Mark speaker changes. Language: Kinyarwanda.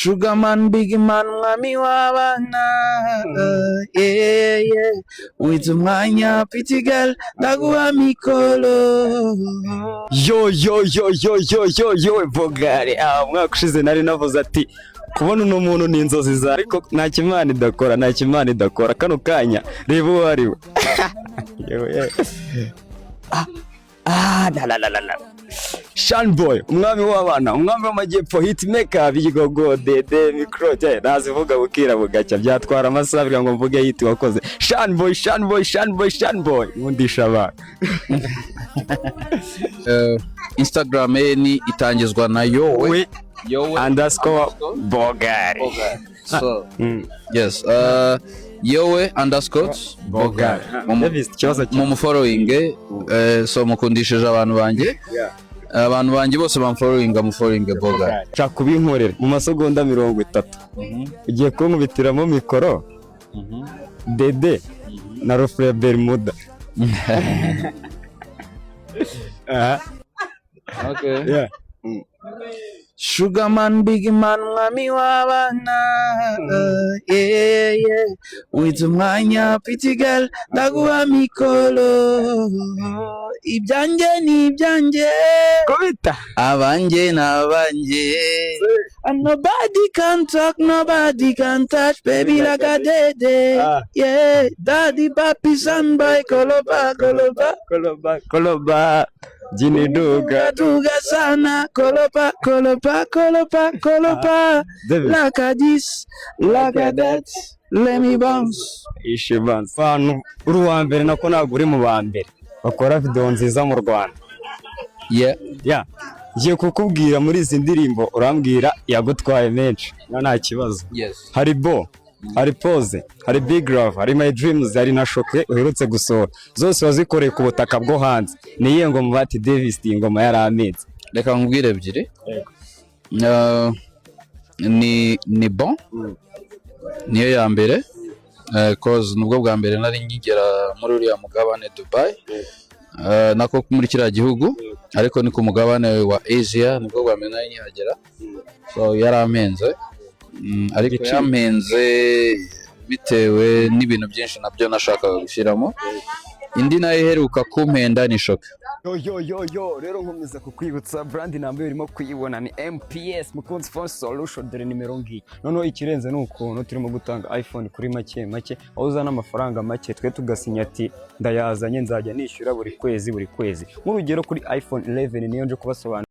Speaker 1: Sugar man, big man, mwami w'abana. Yeah, yeah. With umwanya, pretty girl, ndaguha mikoro.
Speaker 2: Yo Bogari. Umwaka ushize nari navuze ati kubona uno muntu ni inzozi za ariko nta kimana idakora kano kanya reba uwo ari we. La Shanboy umwami w'abana umwami w'amajyepfo hitmaker bigogo dede micro nazivuga bukira bugacya byatwara amasaha bira ngo mvuge yiti wakoze Shanboy nkundisha abantu.
Speaker 1: Instagram ni itangizwa na yowe
Speaker 2: _Bogari.
Speaker 1: So yes, yowe _Bogari. Mu following so mukundishije abantu banjye bose bamfollowinga mu following Bogari.
Speaker 2: Cha kubinkorera mu masegonda 30 ugiye kunkubitiramo mikoro dede na Rofle Bermuda.
Speaker 1: Okay.
Speaker 2: Yeah.
Speaker 1: Sugar man, big man, mwami w'abana. Yeah, yeah. With umwanya, pretty girl, ndaguha mikoro. Ibyanjye ni ibyanjye.
Speaker 2: Kubita.
Speaker 1: Abanjye n'abanjye. And nobody can talk, nobody can touch, baby like a dede. Yeah, daddy, papi, son, boy,
Speaker 2: Koloba. Jini duga
Speaker 1: sana, kolopa. Like a this, like a that, let me bounce.
Speaker 2: Ishi bounce. Fanu uri wa mbere nako ntabwo uri mu ba mbere bakora video nziza mu Rwanda. Yeah. Ngiye kukubwira muri izi ndirimbo urambwira yagutwaye menshi nta kibazo.
Speaker 1: Yes.
Speaker 2: Hari Bo, hari Pose, hari Big Love, hari My Dreams, hari na Shokwe uherutse gusohora. Zose wazikoreye ku butaka bwo hanze. Niye ngo mubati Davis ingoma yarameze.
Speaker 1: Reka nkubwire ebyiri. Ni bon. Niyo ya mbere. Cause nubwo bwa mbere nari ngigera muri uriya mugabane Dubai. Nako muri kiriya gihugu ariko ni ku mugabane wa Asia nibwo bwa mbere nari ngihagera. So yaramenze. Ariko yamenze bitewe n'ibintu byinshi nabyo nashakaga gushyiramo. Indi nayo iheruka kumpenda ni Shoka.
Speaker 2: Yo rero nkomeza kukwibutsa brand number urimo kuyibona ni MPS Mukunzi Phone Solution dore nimero ngiyi. Noneho ikirenze nukuntu turimo gutanga iPhone kuri make aho uzana amafaranga make twe tugasinya ati ndayazanye nzajya nishyura buri kwezi. Nk'urugero kuri iPhone 11 niyo nje kubasobanura.